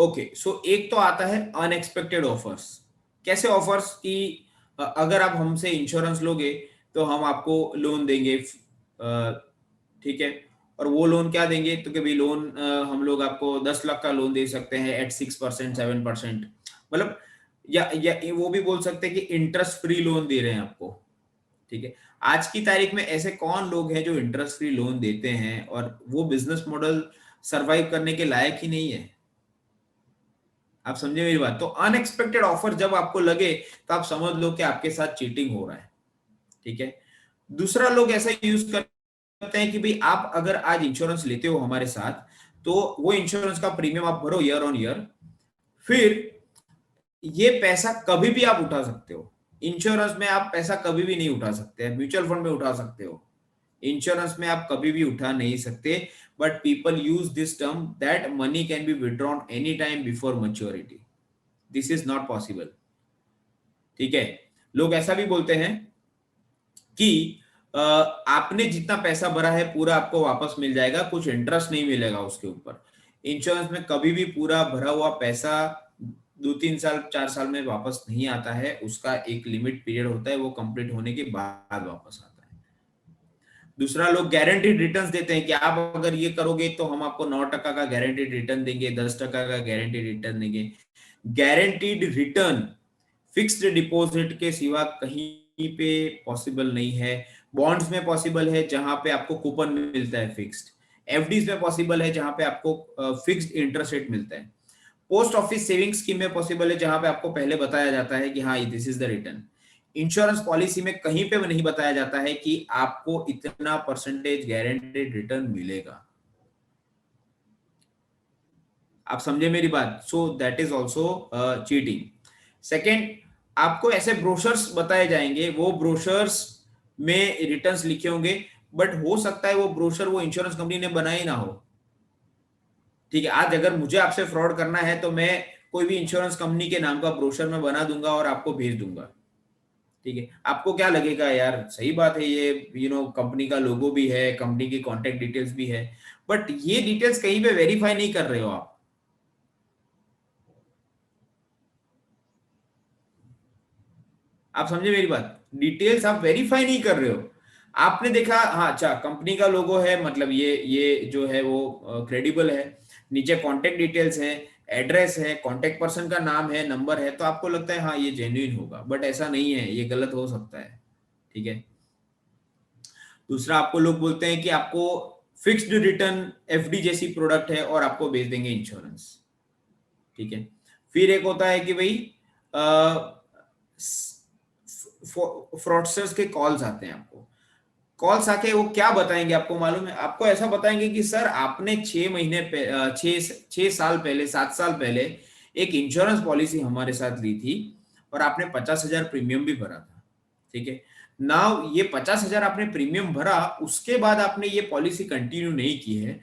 Okay, सो एक तो आता है अनएक्सपेक्टेड ऑफर्स। कैसे ऑफर्स कि अगर आप हमसे इंश्योरेंस लोगे तो हम आपको लोन देंगे, ठीक है। और वो लोन क्या देंगे, तो कि भाई लोन हम लोग आपको 10 लाख का लोन दे सकते हैं एट 6%, 7%, मतलब या वो भी बोल सकते हैं कि इंटरेस्ट फ्री लोन दे रहे हैं आपको, ठीक है। आज की तारीख में ऐसे कौन लोग हैं जो इंटरेस्ट फ्री लोन देते हैं और वो बिजनेस मॉडल सरवाइव करने के लायक ही नहीं है। आप समझे मेरी बात। तो अनएक्सपेक्टेड ऑफर जब आपको लगे तो आप समझ लो कि आपके साथ चीटिंग हो रहा है, ठीक है। दूसरा, लोग ऐसा यूज करते हैं कि भाई आप अगर आज इंश्योरेंस लेते हो हमारे साथ तो वो इंश्योरेंस का प्रीमियम आप भरो ईयर ऑन ईयर, फिर ये पैसा कभी भी आप उठा सकते हो। इंश्योरेंस में आप पैसा कभी भी नहीं उठा सकते, म्यूचुअल फंड में उठा सकते हो, इंश्योरेंस में आप कभी भी उठा नहीं सकते। But people use this term that money can be withdrawn any time before maturity. This is not possible, ठीक है। लोग ऐसा भी बोलते हैं कि आपने जितना पैसा भरा है पूरा आपको वापस मिल जाएगा, कुछ इंटरेस्ट नहीं मिलेगा उसके ऊपर। इंश्योरेंस में कभी भी पूरा भरा हुआ पैसा 2-3 साल 4 साल में वापस नहीं आता है, उसका एक लिमिट पीरियड होता है, वो कंप्लीट होने के बाद वापस आता है। दूसरा, लोग गारंटीड रिटर्न्स देते हैं कि आप अगर ये करोगे तो हम आपको 9% का गारंटीड रिटर्न देंगे, 10% का गारंटीड रिटर्न देंगे। गारंटीड रिटर्न फिक्स्ड डिपॉजिट के सिवा कहीं पे पॉसिबल नहीं है। बॉन्ड्स में पॉसिबल है जहां पे आपको कूपन मिलता है फिक्स्ड, एफडीज में पॉसिबल है जहां पे आपको फिक्स्ड इंटरेस्ट रेट मिलता है, पोस्ट ऑफिस सेविंग स्कीम में पॉसिबल है जहां पे आपको पहले बताया जाता है कि हाँ this is the return. Insurance policy में कहीं पे नहीं बताया जाता है कि आपको इतना परसेंटेज गारंटेड रिटर्न मिलेगा। आप समझे मेरी बात। So that is also cheating. Second, आपको ऐसे ब्रोशर्स बताए जाएंगे, वो ब्रोशर्स में रिटर्न्स लिखे होंगे, बट हो सकता है वो ब्रोशर वो इंश्योरेंस कंपनी ने बनाए ना हो, ठीक है। आज अगर मुझे आपसे फ्रॉड करना है तो मैं कोई भी इंश्योरेंस कंपनी के नाम का ब्रोशर में बना दूंगा और आपको भेज दूंगा, ठीक है। आपको क्या लगेगा, यार सही बात है, ये कंपनी का लोगो भी है, कंपनी की कॉन्टेक्ट डिटेल्स भी है, बट ये डिटेल्स कहीं पे वेरीफाई नहीं कर रहे हो आप समझे मेरी बात। डिटेल्स आप वेरीफाई नहीं कर रहे हो। आपने देखा, हाँ अच्छा कंपनी का लोगो है, मतलब ये जो है वो क्रेडिबल है, नीचे कांटेक्ट डिटेल्स है, एड्रेस है, कांटेक्ट पर्सन का नाम है, नंबर है, तो आपको लगता है हाँ ये जेन्युइन होगा, बट ऐसा नहीं है, ये गलत हो सकता है, ठीक है। दूसरा, आपको लोग बोलते हैं कि आपको फिक्स्ड रिटर्न एफडी जैसी प्रोडक्ट है और आपको बेच देंगे इंश्योरेंस, ठीक है। फिर एक होता है कि भाई फ्रॉडस्टर्स के कॉल्स आते हैं आपको, कॉल्स आके वो क्या बताएंगे आपको मालूम है, आपको ऐसा बताएंगे कि सर आपने 6 महीने 6 साल पहले 7 साल पहले एक इंश्योरेंस पॉलिसी हमारे साथ ली थी और आपने 50,000 प्रीमियम भी भरा था, ठीक है। नाउ ये 50,000 आपने प्रीमियम भरा, उसके बाद आपने ये पॉलिसी कंटिन्यू नहीं की है,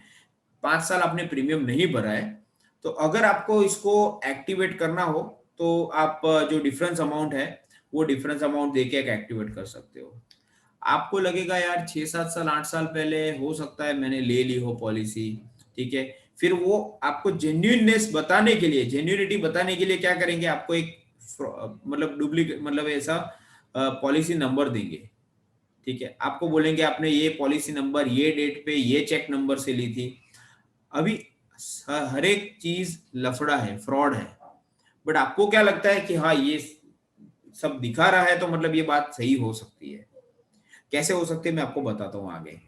5 साल आपने प्रीमियम नहीं भरा है, तो अगर आपको इसको एक्टिवेट करना हो तो आप जो डिफरेंस अमाउंट है वो डिफरेंस अमाउंट देके एक्टिवेट कर सकते हो। आपको लगेगा यार 6-7 साल 8 साल पहले हो सकता है मैंने ले ली हो पॉलिसी, ठीक है। फिर वो आपको जेन्युइननेस बताने के लिए, जेन्युइनिटी बताने के लिए क्या करेंगे, आपको एक मतलब डुप्लीकेट मतलब ऐसा पॉलिसी नंबर देंगे, ठीक है। आपको बोलेंगे आपने ये पॉलिसी नंबर ये डेट पे ये चेक नंबर से ली थी। अभी हर एक चीज लफड़ा है, फ्रॉड है, बट आपको क्या लगता है कि हाँ ये सब दिखा रहा है तो मतलब ये बात सही हो सकती है। कैसे हो सकती है मैं आपको बताता हूँ आगे।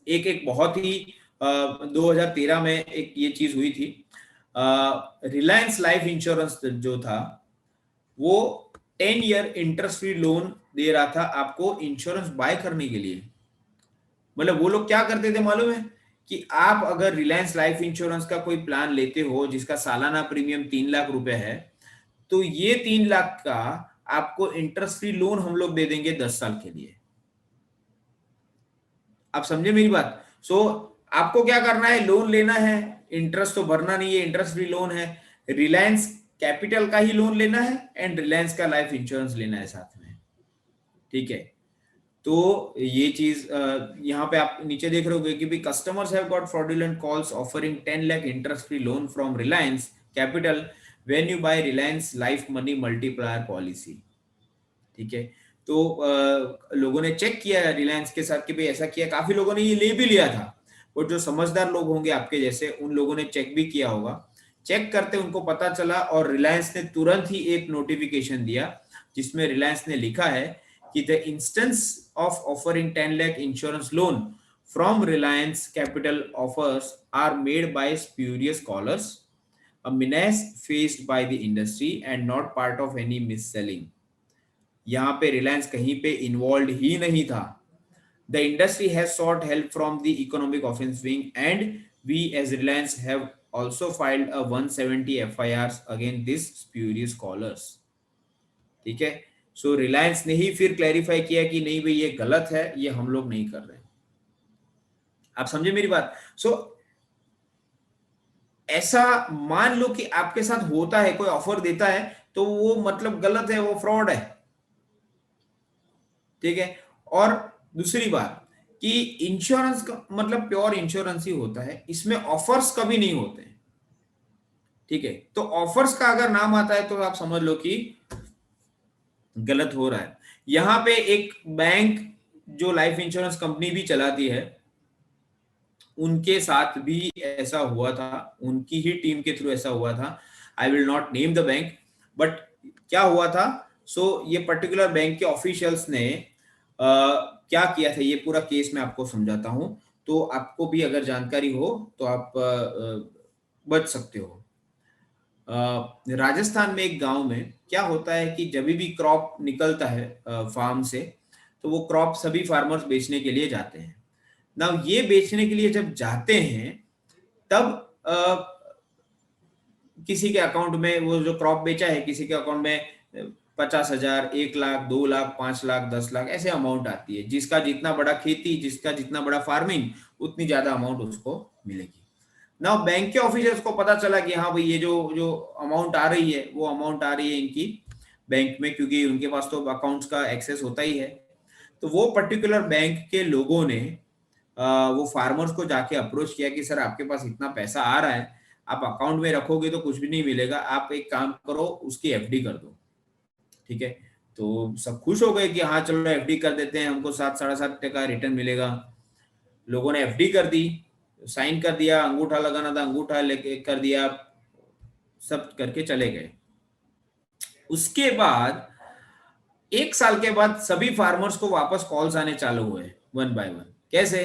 एक एक बहुत ही 2013 में एक ये चीज हुई थी। रिलायंस लाइफ इंश्योरेंस जो था वो 10 ईयर इंटरेस्ट फ्री लोन दे रहा था आपको इंश्योरेंस बाय करने के लिए। मतलब वो लोग क्या करते थे मालूम है, कि आप अगर रिलायंस लाइफ इंश्योरेंस का कोई प्लान लेते हो जिसका सालाना प्रीमियम 3 लाख रुपए है, तो ये 3 लाख का आपको इंटरेस्ट फ्री लोन हम लोग दे देंगे 10 साल के लिए। आप समझे मेरी बात। सो आपको क्या करना है, लोन लेना है, इंटरेस्ट तो भरना नहीं है, इंटरेस्ट फ्री लोन है, रिलायंस कैपिटल का ही लोन लेना है एंड रिलायंस का लाइफ इंश्योरेंस लेना है साथ में, ठीक है। तो ये चीज यहाँ पे आप नीचे देख रहे होगे कि भी customers have got fraudulent calls offering 10 lakh interest free loan from Reliance Capital when you buy Reliance Life Money Multiplier policy. ठीक है, तो लोगों ने चेक किया रिलायंस के साथ कि भाई ऐसा किया, काफी लोगों ने ये ले भी लिया था, और जो समझदार लोग होंगे आपके जैसे उन लोगों ने चेक भी किया होगा। चेक करते उनको पता चला और रिलायंस ने तुरंत ही एक नोटिफिकेशन दिया जिसमें रिलायंस ने लिखा है कि the instance of offering 10 lakh insurance loan from Reliance Capital offers are made by spurious callers, a menace faced by the industry and not part of any mis-selling। यहाँ पे रिलायंस कहीं पे इन्वॉल्व ही नहीं था। The industry has sought help from the economic offense wing and we as Reliance have also filed a 170 FIRs against this spurious callers। ठीक है, सो रिलायंस ने ही फिर क्लैरिफाई किया कि नहीं भाई ये गलत है, ये हम लोग नहीं कर रहे। आप समझे मेरी बात? सो ऐसा मान लो कि आपके साथ होता है, कोई ऑफर देता है तो वो मतलब गलत है, वो फ्रॉड है। ठीक है, और दूसरी बात कि इंश्योरेंस का मतलब प्योर इंश्योरेंस ही होता है, इसमें ऑफर्स कभी नहीं होते। ठीक है, तो ऑफर्स का अगर नाम आता है तो आप समझ लो कि गलत हो रहा है। यहां पे एक बैंक जो लाइफ इंश्योरेंस कंपनी भी चलाती है, उनके साथ भी ऐसा हुआ था, उनकी ही टीम के थ्रू ऐसा हुआ था। I will not name the bank, but क्या हुआ था, सो ये पर्टिकुलर बैंक के ऑफिशियल्स ने क्या किया था, ये पूरा केस मैं आपको समझाता हूं, तो आपको भी अगर जानकारी हो तो आप बच सकते हो। राजस्थान में एक गांव में क्या होता है कि जब भी क्रॉप निकलता है फार्म से, तो वो क्रॉप सभी फार्मर्स बेचने के लिए जाते हैं ना। ये बेचने के लिए जब जाते हैं तब किसी के अकाउंट में वो जो क्रॉप बेचा है, किसी के अकाउंट में 50,000, 1 लाख, 2 लाख, 5 लाख, 10 लाख ऐसे अमाउंट आती है। जिसका जितना बड़ा खेती, जिसका जितना बड़ा फार्मिंग, उतनी ज्यादा अमाउंट उसको मिलेगी ना। बैंक के ऑफिसर्स को पता चला कि हाँ भाई ये जो जो अमाउंट आ रही है वो अमाउंट आ रही है इनकी बैंक में, क्योंकि उनके पास तो अकाउंट्स का एक्सेस होता ही है। तो वो पर्टिकुलर बैंक के लोगों ने वो फार्मर्स को जाके अप्रोच किया कि सर आपके पास इतना पैसा आ रहा है, आप अकाउंट में रखोगे तो कुछ भी नहीं मिलेगा, आप एक काम करो उसकी एफडी कर दो। ठीक है, तो सब खुश हो गए कि हाँ चलो एफडी कर देते हैं, हमको 7-7.5% रिटर्न मिलेगा। लोगों ने एफडी कर दी, साइन कर दिया, अंगूठा लगाना था अंगूठा लेके कर दिया, सब करके चले गए। उसके बाद 1 साल के बाद सभी फार्मर्स को वापस कॉल्स आने चालू हुए वन बाय वन। कैसे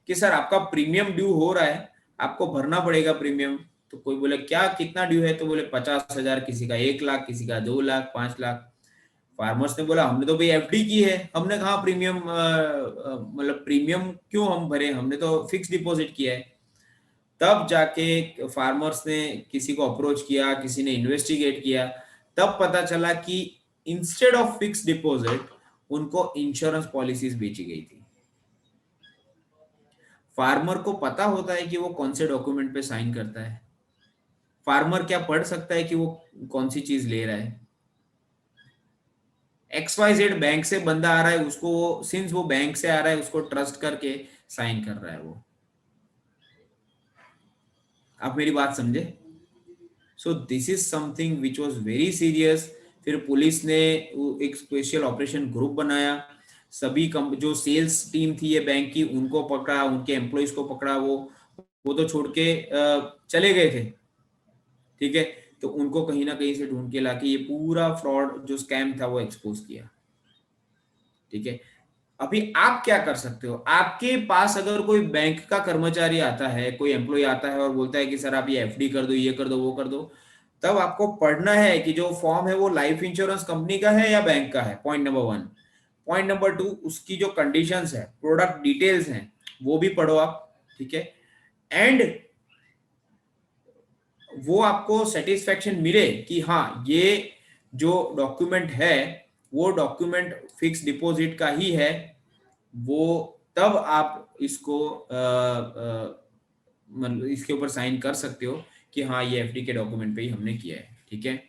कि सर आपका प्रीमियम ड्यू हो रहा है, आपको भरना पड़ेगा प्रीमियम। तो कोई बोले क्या कितना ड्यू है, तो बोले 50,000, किसी का 1 लाख, किसी का 2 लाख, 5 लाख। फार्मर्स ने बोला हमने तो भाई एफडी की है, हमने कहा प्रीमियम, मतलब प्रीमियम क्यों हम भरे, हमने तो फिक्स डिपॉजिट किया है। तब जाके फार्मर्स ने किसी को अप्रोच किया, किसी ने इन्वेस्टिगेट किया, तब पता चला कि इंस्टेड ऑफ फिक्स डिपॉजिट उनको इंश्योरेंस पॉलिसीज बेची गई थी। फार्मर को पता होता है कि वो कौन से डॉक्यूमेंट पे साइन करता है, फार्मर क्या पढ़ सकता है कि वो कौन सी चीज ले रहा है। XYZ बैंक से बंदा आ रहा है, उसको सिंस वो बैंक से आ रहा है उसको ट्रस्ट करके साइन कर रहा है वो। आप मेरी बात समझे? So this is something which was very serious. फिर पुलिस ने एक स्पेशल ऑपरेशन ग्रुप बनाया, सभी जो सेल्स टीम थी ये बैंक की उनको पकड़ा, उनके एम्प्लॉइज को पकड़ा। वो तो छोड़ के चले गए थे। ठीक है, तो उनको कहीं ना कहीं से ढूंढ के लाके ये पूरा फ्रॉड जो स्कैम था वो एक्सपोज किया। ठीक है, अभी आप क्या कर सकते हो, आपके पास अगर कोई बैंक का कर्मचारी आता है, कोई एम्प्लॉय आता है और बोलता है कि सर आप ये एफडी कर दो, ये कर दो, वो कर दो, तब आपको पढ़ना है कि जो फॉर्म है वो लाइफ इंश्योरेंस कंपनी का है या बैंक का है, पॉइंट नंबर 1। पॉइंट नंबर 2, उसकी जो कंडीशंस है, प्रोडक्ट डिटेल्स हैं, वो भी पढ़ो आप। ठीक है, एंड वो आपको सेटिस्फेक्शन मिले कि हाँ ये जो डॉक्यूमेंट है वो डॉक्यूमेंट फिक्स डिपॉजिट का ही है, वो तब आप इसको मतलब इसके ऊपर साइन कर सकते हो कि हाँ ये एफडी के डॉक्यूमेंट पे ही हमने किया है। ठीक है,